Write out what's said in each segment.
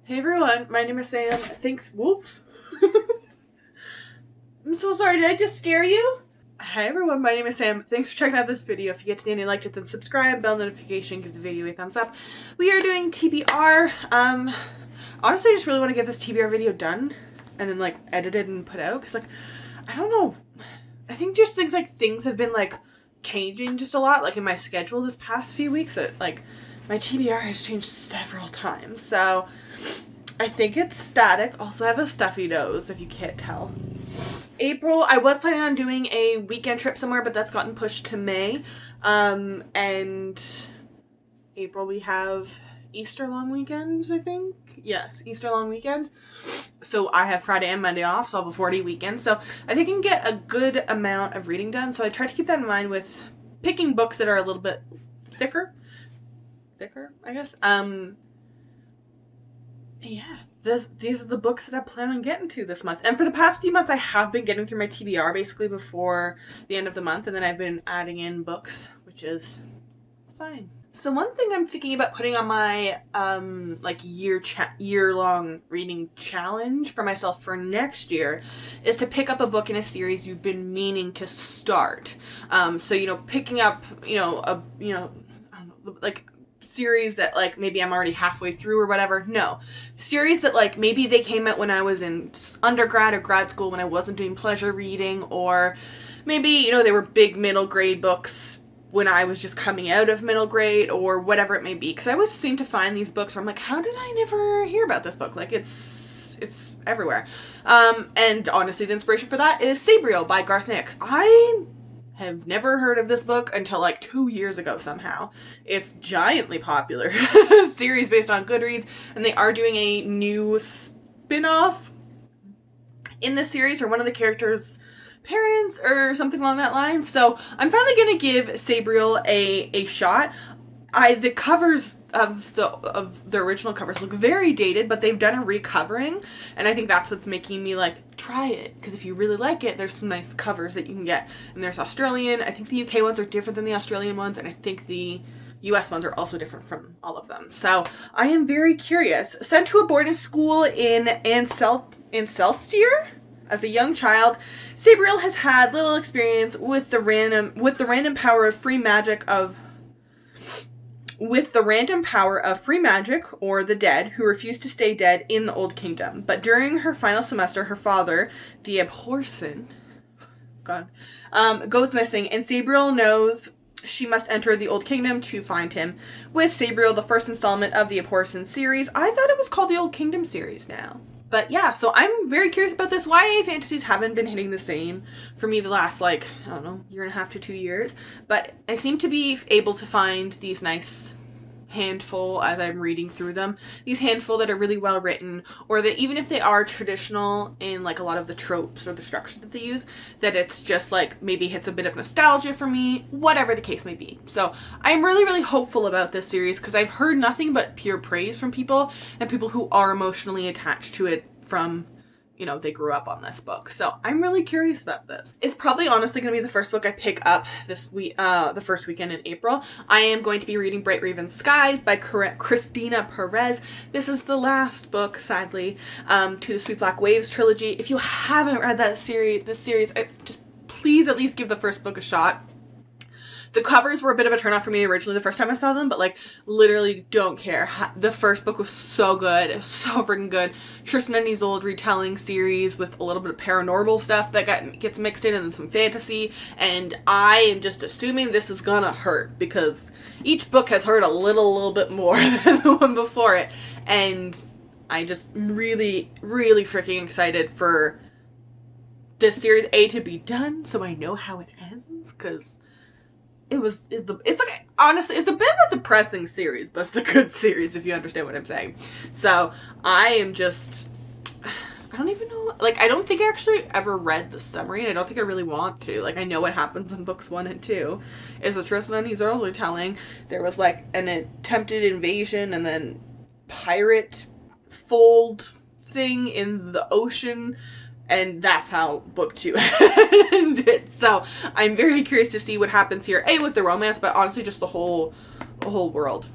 Hey everyone, my name is Sam. Thanks. Whoops. I'm so sorry, did I just scare you? Hi everyone, my name is Sam. Thanks for checking out this video. If you get to the end and liked it, then subscribe, bell notification, give the video a thumbs up. We are doing TBR. Honestly, I just really want to get this TBR video done and then like edited and put out because like, I don't know. I think just things have been like changing just a lot like in my schedule this past few weeks that like my TBR has changed several times. So I think it's static. Also, I have a stuffy nose if you can't tell. April, I was planning on doing a weekend trip somewhere, but that's gotten pushed to May. And April we have Easter long weekend, I think. Yes, Easter long weekend. So I have Friday and Monday off, so I'll have a 4-day weekend. So I think I can get a good amount of reading done. So I try to keep that in mind with picking books that are a little bit thicker, I guess. Yeah, these are the books that I plan on getting to this month. And for the past few months, I have been getting through my TBR basically before the end of the month, and then I've been adding in books, which is fine. So one thing I'm thinking about putting on my like year-long reading challenge for myself for next year is to pick up a book in a series you've been meaning to start. So you know, picking up I don't know, like series that like maybe I'm already halfway through or whatever. No, series that like maybe they came out when I was in undergrad or grad school when I wasn't doing pleasure reading, or maybe you know they were big middle grade books when I was just coming out of middle grade or whatever it may be. Because I always seem to find these books where I'm like, how did I never hear about this book? Like it's everywhere. And honestly, the inspiration for that is Sabriel by Garth Nix. I have never heard of this book until like 2 years ago somehow. It's giantly popular series based on Goodreads, and they are doing a new spin-off in this series for one of the characters' parents or something along that line. So I'm finally gonna give Sabriel a shot. The covers of the original covers look very dated, but they've done a recovering, and I think that's what's making me like try it, because if you really like it, there's some nice covers that you can get. And there's Australian. I think the UK ones are different than the Australian ones, and I think the US ones are also different from all of them. So I am very curious. Sent to a boarding school in Celestier as a young child, Sabriel has had little experience with the random power of free magic, or the dead, who refuse to stay dead in the Old Kingdom. But during her final semester, her father, the Abhorsen, goes missing, and Sabriel knows she must enter the Old Kingdom to find him. With Sabriel, the first installment of the Abhorsen series. I thought it was called the Old Kingdom series now. But yeah, so I'm very curious about this. YA fantasies haven't been hitting the same for me the last, like, I don't know, 1.5 to 2 years. But I seem to be able to find these nice handful as I'm reading through them. These handful that are really well written, or that even if they are traditional in like a lot of the tropes or the structure that they use, that it's just like maybe hits a bit of nostalgia for me, whatever the case may be. So I'm really, really hopeful about this series because I've heard nothing but pure praise from people, and people who are emotionally attached to it from, you know, they grew up on this book. So I'm really curious about this. It's probably honestly going to be the first book I pick up this week, the first weekend in April. I am going to be reading Bright Raven Skies by Christina Perez. This is the last book, sadly, to the Sweet Black Waves trilogy. If you haven't read this series, just please at least give the first book a shot. The covers were a bit of a turnoff for me originally the first time I saw them, but like literally don't care. The first book was so good. It was so freaking good. Tristan and Isolde retelling series with a little bit of paranormal stuff that gets mixed in, and then some fantasy. And I am just assuming this is gonna hurt because each book has hurt a little bit more than the one before it. And I just really, really freaking excited for this series to be done so I know how it ends, because it's like, honestly, it's a bit of a depressing series, but it's a good series if you understand what I'm saying. So I am just, I don't even know, like, I don't think I actually ever read the summary, and I don't think I really want to. Like, I know what happens in books 1 and 2. Is a Tristan and Isolde retelling. There was like an attempted invasion and then pirate fold thing in the ocean. And that's how book 2 ended. So I'm very curious to see what happens here. With the romance, but honestly just the whole whole world.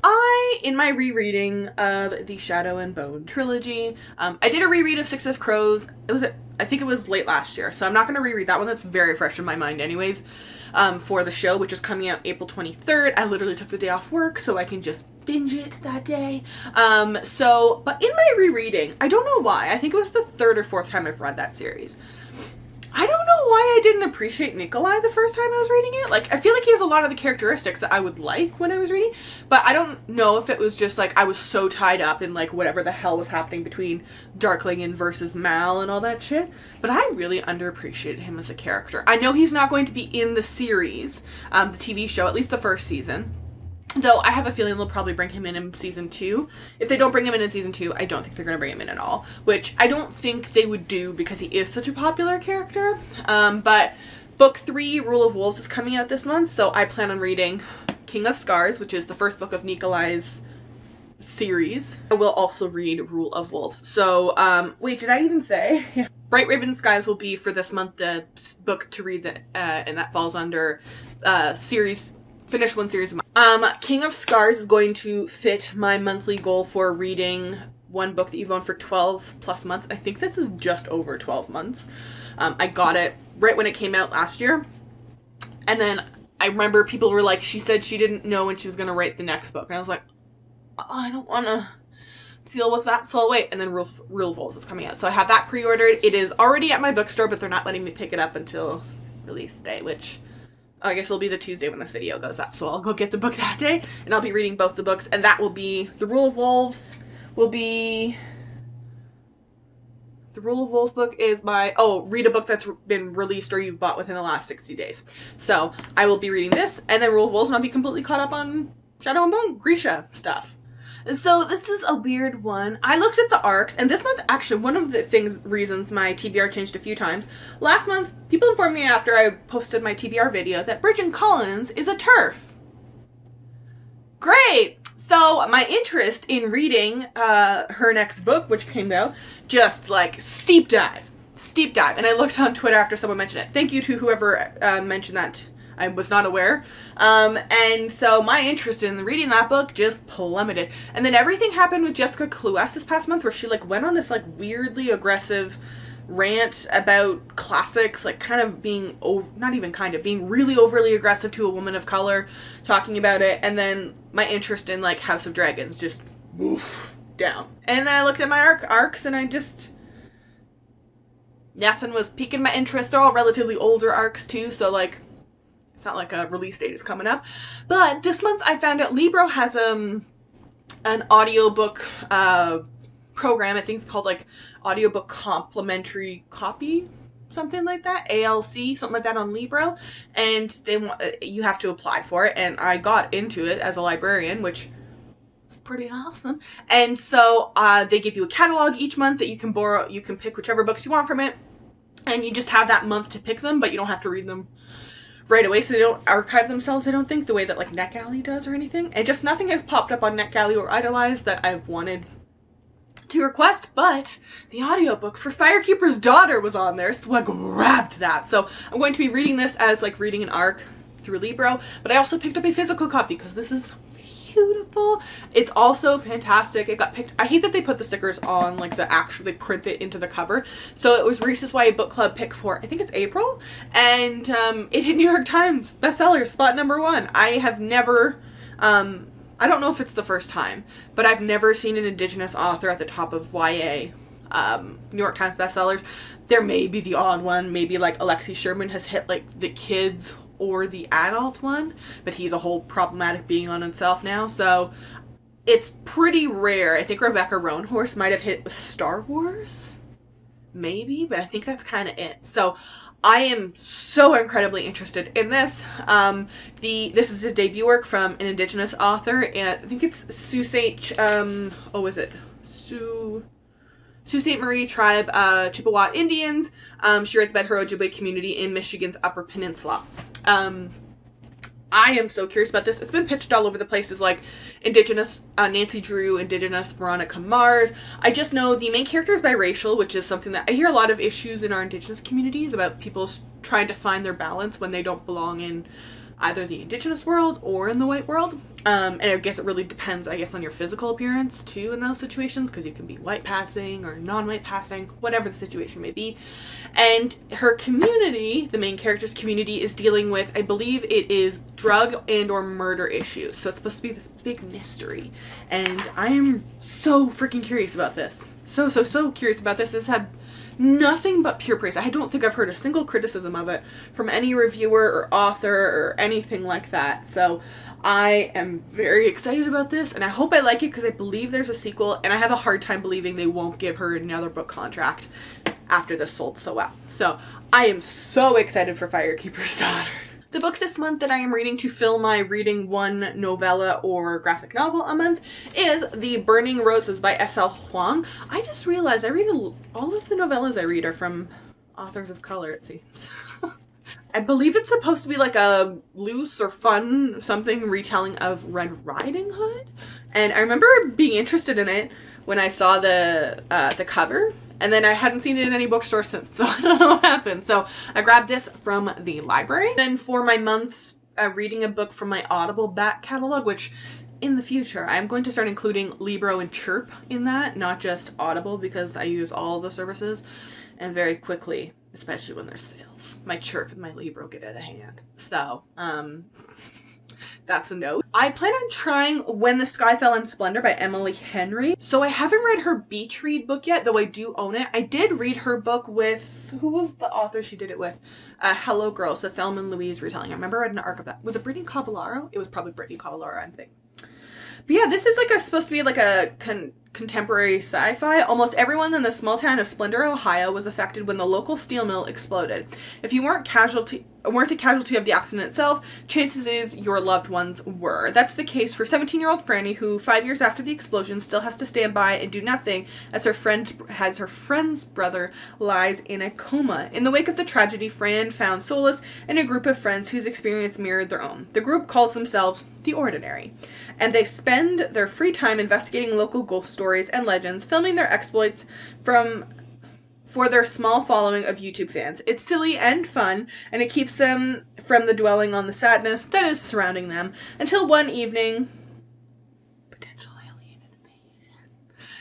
In my rereading of the Shadow and Bone trilogy, I did a reread of Six of Crows. I think it was late last year, so I'm not going to reread that one. That's very fresh in my mind anyways, for the show, which is coming out April 23rd. I literally took the day off work so I can just binge it that day. But in my rereading, I don't know why, I think it was the third or fourth time I've read that series. I don't know why I didn't appreciate Nikolai the first time I was reading it. Like, I feel like he has a lot of the characteristics that I would like when I was reading, but I don't know if it was just, like, I was so tied up in, like, whatever the hell was happening between Darkling versus Mal and all that shit, but I really underappreciated him as a character. I know he's not going to be in the series, the TV show, at least the first season. Though I have a feeling they'll probably bring him in season 2. If they don't bring him in season 2, I don't think they're going to bring him in at all. Which I don't think they would do because he is such a popular character. But book 3, Rule of Wolves, is coming out this month. So I plan on reading King of Scars, which is the first book of Nikolai's series. I will also read Rule of Wolves. So, wait, did I even say? Yeah. Bright Raven Skies will be for this month the book to read, and that falls under finish one series a month. King of Scars is going to fit my monthly goal for reading one book that you've owned for 12 plus months. I think this is just over 12 months. I got it right when it came out last year. And then I remember people were like, she said she didn't know when she was going to write the next book. And I was like, oh, I don't want to deal with that, so I'll wait. And then Rule of Wolves is coming out. So I have that pre-ordered. It is already at my bookstore, but they're not letting me pick it up until release day, which I guess it'll be the Tuesday when this video goes up. So I'll go get the book that day, and I'll be reading both the books. And that will be, the Rule of Wolves book is read a book that's been released or you've bought within the last 60 days. So I will be reading this, and then Rule of Wolves, and I'll be completely caught up on Shadow and Bone, Grisha stuff. So this is a weird one. I looked at the arcs, and this month, actually, one of the reasons my TBR changed a few times. Last month, people informed me after I posted my TBR video that Bridget Collins is a TERF. Great! So my interest in reading her next book, which came out, just like steep dive. And I looked on Twitter after someone mentioned it. Thank you to whoever mentioned that. I was not aware. And so my interest in reading that book just plummeted. And then everything happened with Jessica Cluess this past month, where she like went on this like weirdly aggressive rant about classics, like being really overly aggressive to a woman of color, talking about it. And then my interest in like House of Dragons just down. And then I looked at my arcs, and I just, nothing was piquing my interest. They're all relatively older arcs too, so like, it's not like a release date is coming up. But this month I found out Libro has an audiobook program. I think it's called like Audiobook Complimentary Copy, something like that, ALC, something like that on Libro. And you have to apply for it, and I got into it as a librarian, which is pretty awesome. And so they give you a catalog each month that you can borrow. You can pick whichever books you want from it, and you just have that month to pick them, but you don't have to read them right away, so they don't archive themselves, I don't think, the way that like NetGalley does or anything. And just nothing has popped up on NetGalley or Idolize that I've wanted to request, but the audiobook for Firekeeper's Daughter was on there, so I grabbed that. So I'm going to be reading this as like reading an arc through Libro, but I also picked up a physical copy because this is beautiful. It's also fantastic. It got picked. I hate that they put the stickers on like they print it into the cover. So it was Reese's YA Book Club pick for, I think it's April, and it hit New York Times bestsellers spot #1. I have never, I don't know if it's the first time, but I've never seen an Indigenous author at the top of YA New York Times bestsellers. There may be the odd one, maybe like Alexi Sherman has hit like the kids or the adult one, but he's a whole problematic being on himself now, so it's pretty rare. I think Rebecca Roanhorse might have hit with Star Wars, maybe, but I think that's kind of it. So I am so incredibly interested in this. This is a debut work from an Indigenous author, and I think it's Sault Ste. Marie Tribe, Chippewa Indians. She writes about her Ojibwe community in Michigan's Upper Peninsula. I am so curious about this. It's been pitched all over the place as like Indigenous Nancy Drew, Indigenous Veronica Mars. I just know the main character is biracial, which is something that I hear a lot of issues in our Indigenous communities about people trying to find their balance when they don't belong in either the indigenous world or in the white world. And I guess it really depends, I guess, on your physical appearance too in those situations, because you can be white passing or non-white passing, whatever the situation may be. And her community, the main character's community, is dealing with, I believe it is drug and or murder issues. So it's supposed to be this big mystery. And I am so freaking curious about this. So curious about this. This had nothing but pure praise. I don't think I've heard a single criticism of it from any reviewer or author or anything like that. So I am very excited about this, and I hope I like it because I believe there's a sequel, and I have a hard time believing they won't give her another book contract after this sold so well. So I am so excited for Firekeeper's Daughter. The book this month that I am reading to fill my reading one novella or graphic novel a month is The Burning Roses by S.L. Huang. I just realized I read all of the novellas I read are from authors of color, it seems. I believe it's supposed to be like a loose or fun something retelling of Red Riding Hood. And I remember being interested in it when I saw the cover. And then I hadn't seen it in any bookstore since, so I don't know what happened. So I grabbed this from the library. Then for my month's reading a book from my Audible back catalog, which in the future I'm going to start including Libro and Chirp in that, not just Audible, because I use all the services. And very quickly, especially when there's sales, my Chirp and my Libro get out of hand. So, that's a note. I plan on trying When the Sky Fell in Splendor by Emily Henry. So I haven't read her beach read book yet, though I do own it. I did read her book with, who was the author she did it with? Hello Girls, the Thelma and Louise retelling. I remember I read an arc of that. Was it Brittany Cavallaro? It was probably Brittany Cavallaro, I think. But yeah, this is like supposed to be like a contemporary sci-fi. Almost everyone in the small town of Splendor, Ohio was affected when the local steel mill exploded. If you weren't a casualty of the accident itself, chances is your loved ones were. That's the case for 17-year-old Franny, who 5 years after the explosion still has to stand by and do nothing as her friend's brother lies in a coma. In the wake of the tragedy, Fran found solace in a group of friends whose experience mirrored their own. The group calls themselves The Ordinary, and they spend their free time investigating local ghost stories and legends, filming their exploits for their small following of YouTube fans. It's silly and fun, and it keeps them from the dwelling on the sadness that is surrounding them, until one evening, potential alien invasion.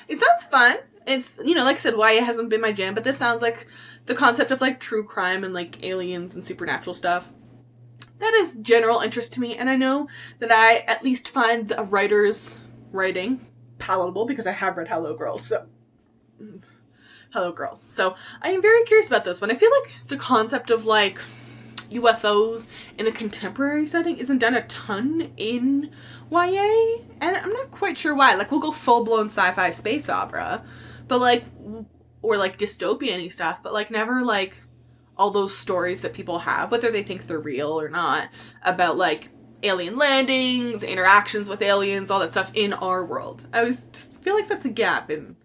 It sounds fun. It's, you know, like I said, why it hasn't been my jam, but this sounds like the concept of like true crime and like aliens and supernatural stuff. That is general interest to me, and I know that I at least find the writer's writing palatable because I have read Hello Girls, so I am very curious about this one. I feel like the concept of like UFOs in the contemporary setting isn't done a ton in YA, and I'm not quite sure why. Like, we'll go full-blown sci-fi space opera, but like, or like dystopian-y stuff, but like never like all those stories that people have, whether they think they're real or not, about like alien landings, interactions with aliens, all that stuff in our world. I just feel like that's a gap in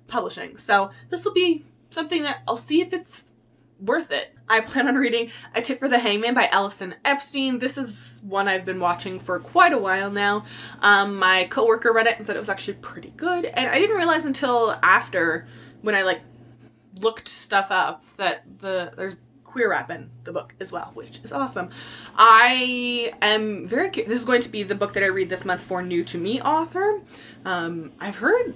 publishing. So this will be something that I'll see if it's worth it. I plan on reading A Tip for the Hangman by Allison Epstein. This is one I've been watching for quite a while now. My coworker read it and said it was actually pretty good, and I didn't realize until after, when I like looked stuff up, that there's queer rap in the book as well, which is awesome. I am very curious. This is going to be the book that I read this month for new to me author. I've heard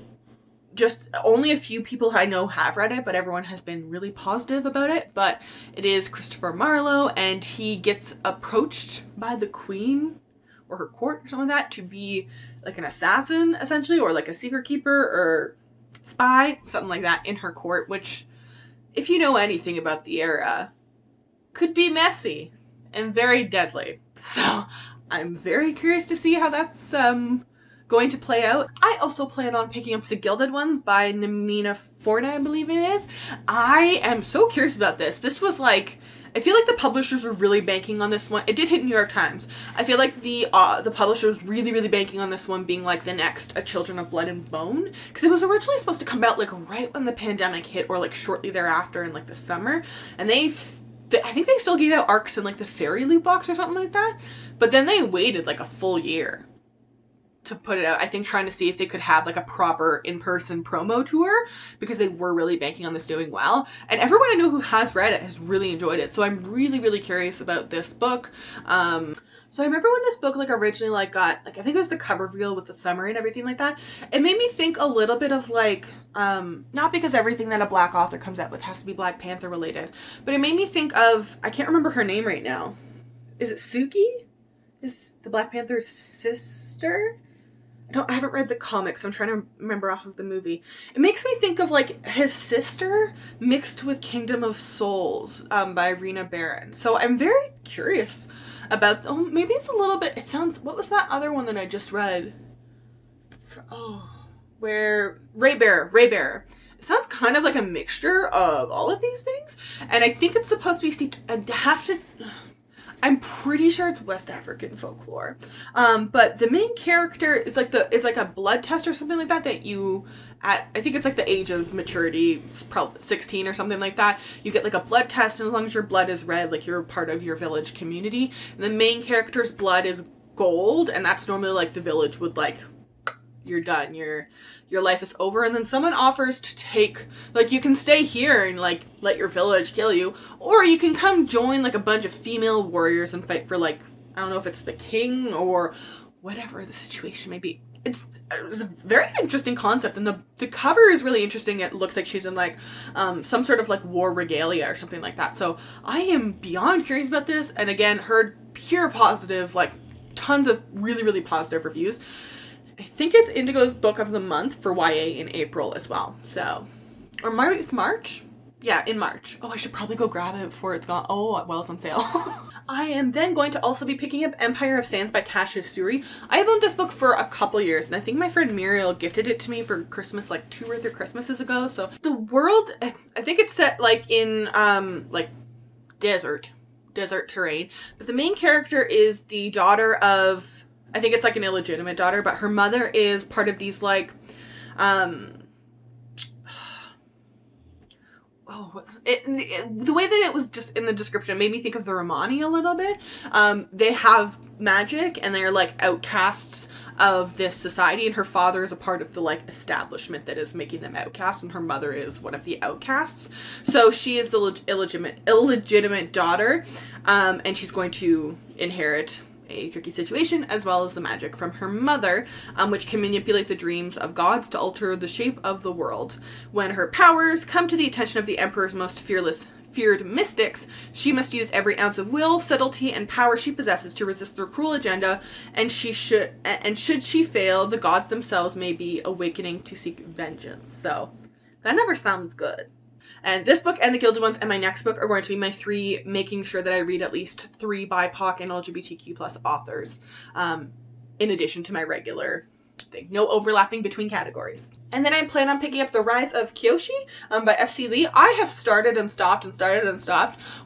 just only a few people I know have read it, but everyone has been really positive about it. But it is Christopher Marlowe, and he gets approached by the queen or her court or something like that to be like an assassin essentially, or like a secret keeper or spy, something like that, in her court, which, if you know anything about the era, could be messy and very deadly. So I'm very curious to see how that's going to play out. I also plan on picking up The Gilded Ones by Namina Forna, I believe it is. I am so curious about this. This was like, I feel like the publishers were really banking on this one. It did hit New York Times. I feel like the publishers really banking on this one being like the next A Children of Blood and Bone, because it was originally supposed to come out like right when the pandemic hit, or like shortly thereafter in like the summer, and I think they still gave out arcs in like the Fairy Loot box or something like that, but then they waited like a full year to put it out. I think trying to see if they could have like a proper in-person promo tour, because they were really banking on this doing well. And everyone I know who has read it has really enjoyed it. So I'm really, really curious about this book. So I remember when this book like originally like got like, I think it was the cover reveal with the summary and everything like that. It made me think a little bit of like, not because everything that a Black author comes out with has to be Black Panther related, but it made me think of, I can't remember her name right now. Is it Suki? Is the Black Panther's sister? I haven't read the comics, so I'm trying to remember off of the movie. It makes me think of like his sister mixed with Kingdom of Souls by Rena Barron. So I'm very curious about, oh, maybe it's a little bit, it sounds, what was that other one that I just read? Where Ray Bearer. It sounds kind of like a mixture of all of these things. And I think it's supposed to be steeped, I'm pretty sure it's West African folklore. But the main character is like it's like a blood test or something like that you, I think it's like the age of maturity, it's probably 16 or something like that. You get like a blood test, and as long as your blood is red, like you're part of your village community. And the main character's blood is gold, and that's normally like the village would like, you're done, your life is over. And then someone offers to take, like, you can stay here and like let your village kill you, or you can come join like a bunch of female warriors and fight for like, I don't know if it's the king or whatever the situation may be. It's a very interesting concept, and the cover is really interesting. It looks like she's in like some sort of like war regalia or something like that. So I am beyond curious about this, and again, heard pure positive, like tons of really, really positive reviews. I think it's Indigo's book of the month for YA in April as well. So, or maybe it's March? Yeah, in March. Oh, I should probably go grab it before it's gone. Oh, well, it's on sale. I am then going to also be picking up Empire of Sands by Kasia Suri. I have owned this book for a couple years, and I think my friend Muriel gifted it to me for Christmas like 2 or 3 Christmases ago. So the world, I think it's set like in like desert terrain. But the main character is the daughter of, I think it's like an illegitimate daughter, but her mother is part of these like, the way that it was just in the description made me think of the Romani a little bit. They have magic, and they're like outcasts of this society, and her father is a part of the like establishment that is making them outcasts, and her mother is one of the outcasts. So she is the illegitimate daughter, and she's going to inherit a tricky situation, as well as the magic from her mother, which can manipulate the dreams of gods to alter the shape of the world. When her powers come to the attention of the Emperor's most feared mystics, she must use every ounce of will, subtlety, and power she possesses to resist their cruel agenda, and should she fail, the gods themselves may be awakening to seek vengeance. So, that never sounds good. And this book and The Gilded Ones and my next book are going to be my 3 making sure that I read at least 3 BIPOC and LGBTQ+ authors, in addition to my regular thing. No overlapping between categories. And then I plan on picking up The Rise of Kyoshi by F.C. Lee. I have started and stopped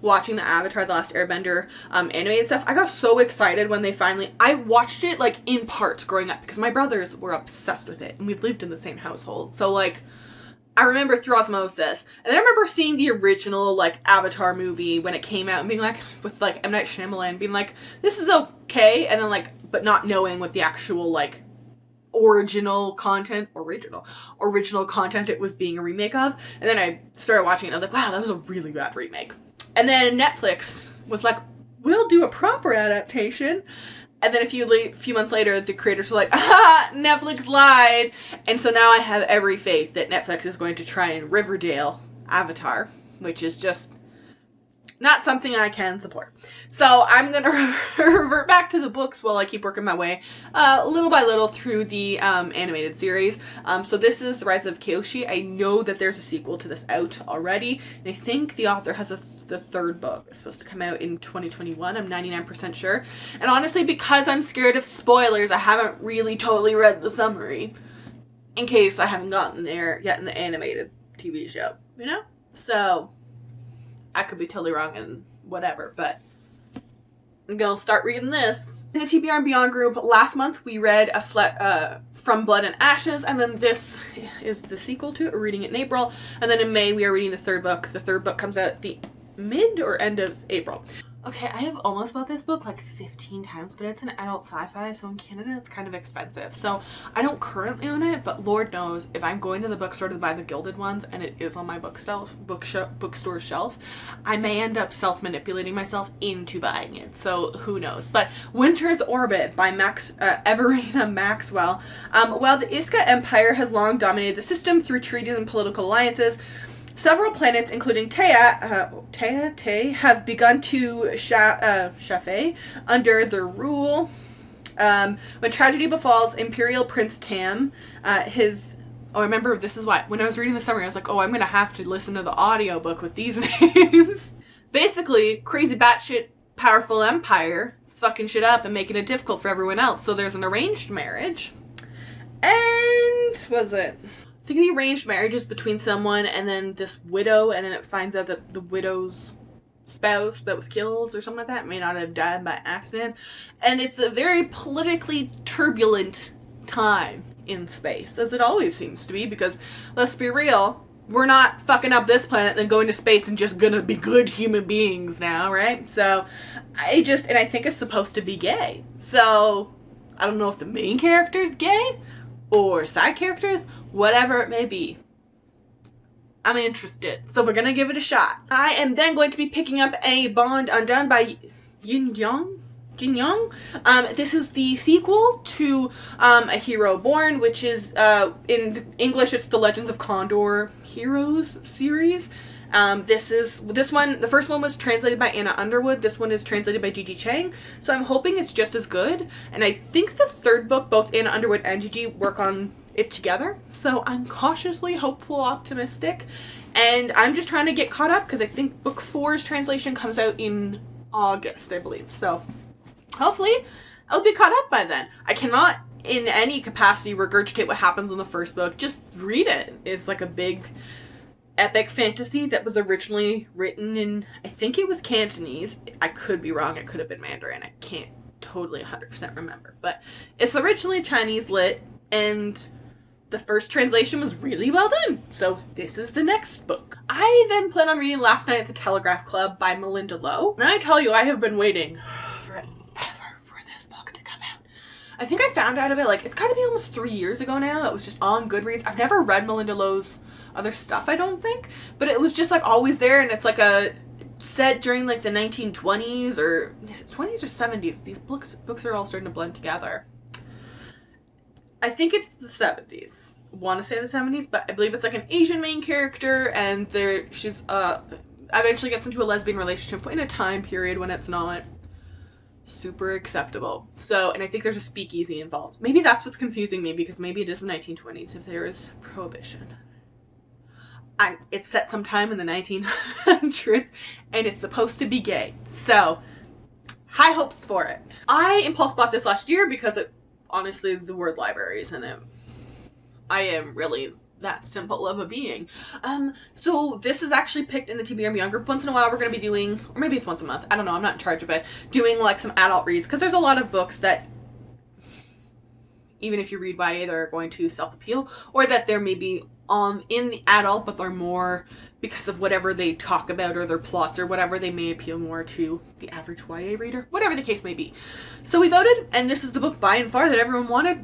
watching the Avatar The Last Airbender animated stuff. I got so excited when they finally, I watched it like in parts growing up because my brothers were obsessed with it and we lived in the same household. So like, I remember through osmosis, and I remember seeing the original, like, Avatar movie when it came out and being like, with, like, M. Night Shyamalan, being like, this is okay, and then, like, but not knowing what the actual, like, original content it was being a remake of, and then I started watching it, and I was like, wow, that was a really bad remake. And then Netflix was like, we'll do a proper adaptation. And then a few months later, the creators were like, ah, Netflix lied. And so now I have every faith that Netflix is going to try and Riverdale Avatar, which is just not something I can support. So I'm going to revert back to the books while I keep working my way little by little through the animated series. So this is The Rise of Kyoshi. I know that there's a sequel to this out already, and I think the author has the 3rd book is supposed to come out in 2021. I'm 99% sure. And honestly, because I'm scared of spoilers, I haven't really totally read the summary in case I haven't gotten there yet in the animated TV show, you know? So I could be totally wrong and whatever, but I'm gonna start reading this. In the TBR and Beyond group, last month we read From Blood and Ashes, and then this is the sequel to it. We're reading it in April, and then in May we are reading the 3rd book. The 3rd book comes out at the mid or end of April. Okay, I have almost bought this book like 15 times, but it's an adult sci-fi, so in Canada it's kind of expensive. So I don't currently own it, but Lord knows if I'm going to the bookstore to buy the Gilded Ones and it is on my bookstore shelf, I may end up self-manipulating myself into buying it. So who knows? But Winter's Orbit by Everina Maxwell. While the Iska Empire has long dominated the system through treaties and political alliances, several planets, including Te, have begun to chaffe under their rule. When tragedy befalls Imperial Prince Tam, I remember this is why, when I was reading the summary, I was like, oh, I'm going to have to listen to the audiobook with these names. Basically, crazy batshit powerful empire is fucking shit up and making it difficult for everyone else. So there's an arranged marriage. And, what is it? I think the arranged marriage is between someone and then this widow, and then it finds out that the widow's spouse that was killed or something like that may not have died by accident. And it's a very politically turbulent time in space, as it always seems to be, because let's be real, we're not fucking up this planet and then going to space and just gonna be good human beings now, right? So I think it's supposed to be gay. So I don't know if the main character's gay or side characters, whatever it may be. I'm interested, so we're gonna give it a shot. I am then going to be picking up a Bond Undone by Jin Young. This is the sequel to A Hero Born, which is, in English, it's the Legends of Condor Heroes series. This one, the first one was translated by Anna Underwood. This one is translated by Gigi Chang. So I'm hoping it's just as good. And I think the third book, both Anna Underwood and Gigi work on it together. So I'm cautiously hopeful, optimistic. And I'm just trying to get caught up because I think book 4's translation comes out in August, I believe. So hopefully I'll be caught up by then. I cannot in any capacity regurgitate what happens in the first book. Just read it. It's like a big epic fantasy that was originally written in, I think it was Cantonese. I could be wrong. It could have been Mandarin. I can't totally 100% remember. But it's originally Chinese lit, and the first translation was really well done. So this is the next book. I then plan on reading Last Night at the Telegraph Club by Melinda Lowe. And I tell you, I have been waiting forever for this book to come out. I think I found out about it, it's gotta be almost 3 years ago now. It was just on Goodreads. I've never read Melinda Lowe's other stuff, I don't think, but it was just always there, and it's set during the 1920s or 20s or 70s. These books are all starting to blend together. I think it's the 70s. I want to say the 70s, but I believe it's an Asian main character, and she's eventually gets into a lesbian relationship in a time period when it's not super acceptable. So, and I think there's a speakeasy involved. Maybe that's what's confusing me, because maybe it is the 1920s if there is prohibition. It's set sometime in the 1900s, and it's supposed to be gay. So, high hopes for it. I impulse bought this last year because honestly, the word library is in it. I am really that simple of a being. So this is actually picked in the TBR Beyond group. Once in a while we're going to be doing, or maybe it's once a month, I don't know, I'm not in charge of it, doing some adult reads, because there's a lot of books that even if you read YA, they're going to self-appeal, or that they're maybe in the adult, but they're more because of whatever they talk about or their plots or whatever, they may appeal more to the average YA reader, whatever the case may be. So we voted, and this is the book by and far that everyone wanted.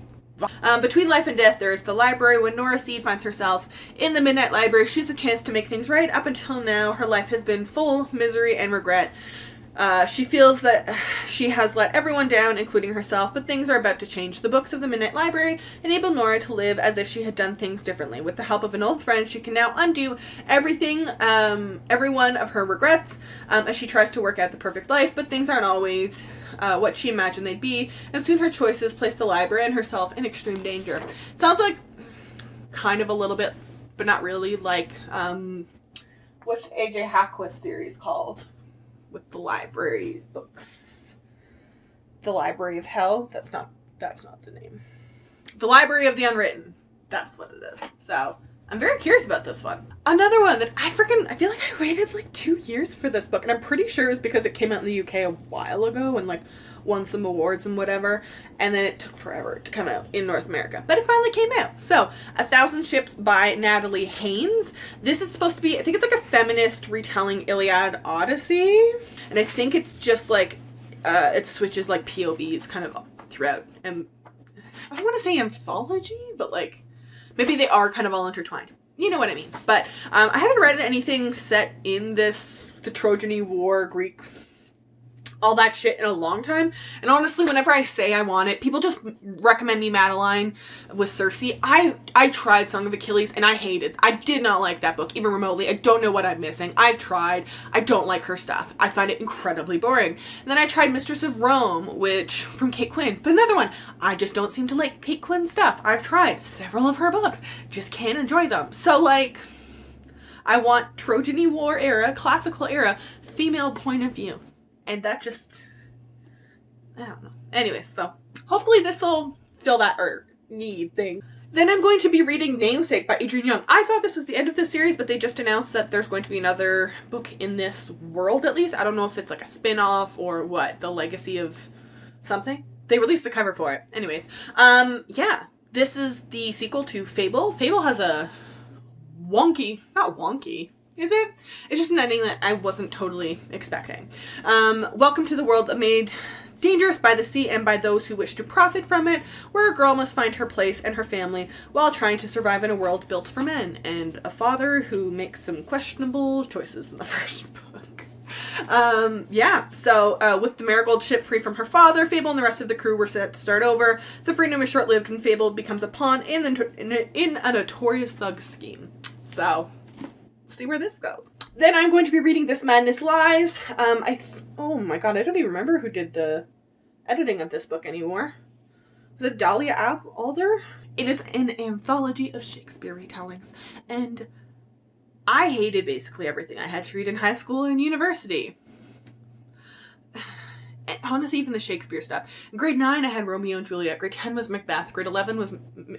Between Life and Death, there's the library. When Nora Seed finds herself in the Midnight Library, she has a chance to make things right. Up until now, her life has been full misery and regret. She feels that she has let everyone down, including herself, but things are about to change. The books of the Midnight Library enable Nora to live as if she had done things differently. With the help of an old friend, she can now undo everything, every one of her regrets, as she tries to work out the perfect life, but things aren't always what she imagined they'd be, and soon her choices place the library and herself in extreme danger. Sounds like kind of a little bit, but not really, what's A.J. Hackworth's series called? With the library books. The Library of Hell? That's not the name. The Library of the Unwritten. That's what it is. So, I'm very curious about this one. Another one that I feel like I waited like 2 years for this book, and I'm pretty sure it was because it came out in the UK a while ago and like won some awards and whatever, and then it took forever to come out in North America, but it finally came out. So, 1,000 Ships by Natalie Haynes. This is supposed to be, I think it's like a feminist retelling Iliad Odyssey, and I think it's just like, it switches like POVs kind of throughout, and I don't want to say anthology, but like, maybe they are kind of all intertwined. You know what I mean. But I haven't read anything set in this, the Trojan War, Greek, all that shit in a long time. And honestly, whenever I say I want it, people just recommend me Madeline with Circe. I tried Song of Achilles and I hated. I did not like that book, even remotely. I don't know what I'm missing. I've tried. I don't like her stuff. I find it incredibly boring. And then I tried Mistress of Rome, which, from Kate Quinn. But another one, I just don't seem to like Kate Quinn's stuff. I've tried several of her books. Just can't enjoy them. So, like, I want Trojan War era, classical era, female point of view. And that just, I don't know. Anyways, so hopefully this will fill that need thing. Then I'm going to be reading Namesake by Adrienne Young. I thought this was the end of the series, but they just announced that there's going to be another book in this world, at least. I don't know if it's like a spin-off or what, the legacy of something. They released the cover for it. Anyways, yeah, this is the sequel to Fable. Fable has a not wonky, is it? It's just an ending that I wasn't totally expecting. Welcome to the world that made dangerous by the sea and by those who wish to profit from it, where a girl must find her place and her family while trying to survive in a world built for men, and a father who makes some questionable choices in the first book. Yeah, so with the Marigold ship free from her father, Fable and the rest of the crew were set to start over. The freedom is short-lived when Fable becomes a pawn in a notorious thug scheme. So, see where this goes. Then I'm going to be reading This Madness Lies. Oh my god, I don't even remember who did the editing of this book anymore. Was it Dahlia Alder? It is an anthology of Shakespeare retellings, and I hated basically everything I had to read in high school and university. And honestly, even the Shakespeare stuff. In grade 9, I had Romeo and Juliet. Grade 10 was Macbeth. Grade 11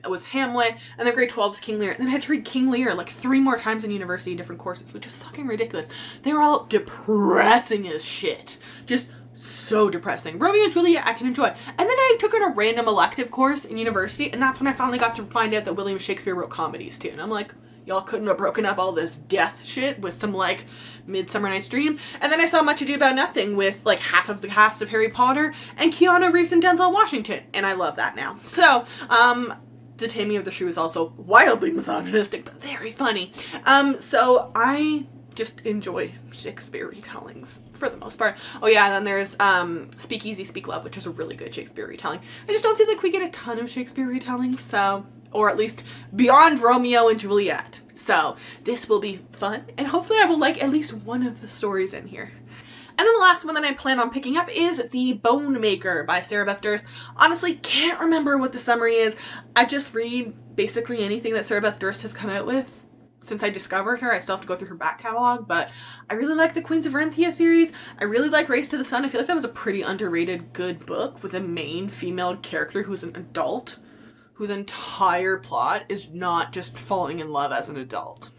was Hamlet. And then grade 12 was King Lear. And then I had to read King Lear like 3 more times in university in different courses, which is fucking ridiculous. They were all depressing as shit. Just so depressing. Romeo and Juliet I can enjoy. And then I took in a random elective course in university, and that's when I finally got to find out that William Shakespeare wrote comedies too. And I'm like, y'all couldn't have broken up all this death shit with some, like, Midsummer Night's Dream. And then I saw Much Ado About Nothing with, like, half of the cast of Harry Potter and Keanu Reeves and Denzel Washington. And I love that now. So, The Taming of the Shrew is also wildly misogynistic, but very funny. So I just enjoy Shakespeare retellings for the most part. Oh yeah, and then there's Speak Easy, Speak Love, which is a really good Shakespeare retelling. I just don't feel like we get a ton of Shakespeare retellings, so... or at least beyond Romeo and Juliet. So this will be fun, and hopefully I will like at least one of the stories in here. And then the last one that I plan on picking up is The Bone Maker by Sarah Beth Durst. Honestly, can't remember what the summary is. I just read basically anything that Sarah Beth Durst has come out with. Since I discovered her, I still have to go through her back catalog, but I really like the Queens of Renthia series. I really like Race to the Sun. I feel like that was a pretty underrated good book with a main female character who's an adult, whose entire plot is not just falling in love as an adult.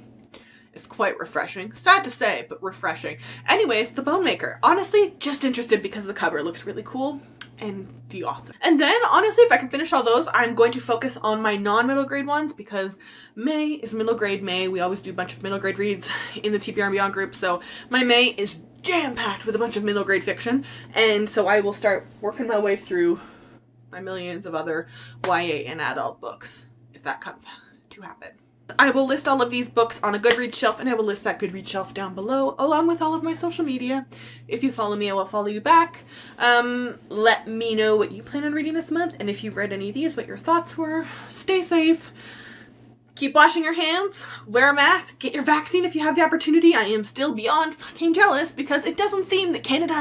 It's quite refreshing. Sad to say, but refreshing. Anyways, The Bone Maker. Honestly, just interested because the cover looks really cool and the author. And then, honestly, if I can finish all those, I'm going to focus on my non-middle grade ones because May is middle grade May. We always do a bunch of middle grade reads in the TBR and Beyond group, so my May is jam-packed with a bunch of middle grade fiction, and so I will start working my way through my millions of other YA and adult books, if that comes to happen. I will list all of these books on a Goodreads shelf, and I will list that Goodreads shelf down below, along with all of my social media. If you follow me, I will follow you back. Let me know what you plan on reading this month, and if you've read any of these, what your thoughts were. Stay safe. Keep washing your hands, wear a mask, get your vaccine if you have the opportunity. I am still beyond fucking jealous because it doesn't seem that Canada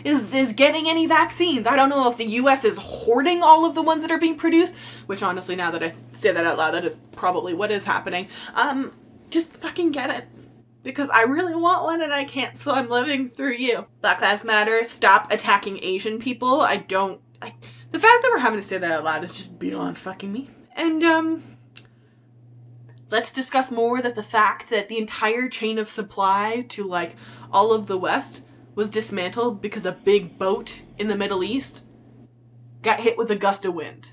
is getting any vaccines. I don't know if the US is hoarding all of the ones that are being produced, which honestly, now that I say that out loud, that is probably what is happening. Just fucking get it. Because I really want one and I can't, so I'm living through you. Black Lives Matter, stop attacking Asian people. The fact that we're having to say that out loud is just beyond fucking me. And, Let's discuss more that the fact that the entire chain of supply to, like, all of the West was dismantled because a big boat in the Middle East got hit with a gust of wind.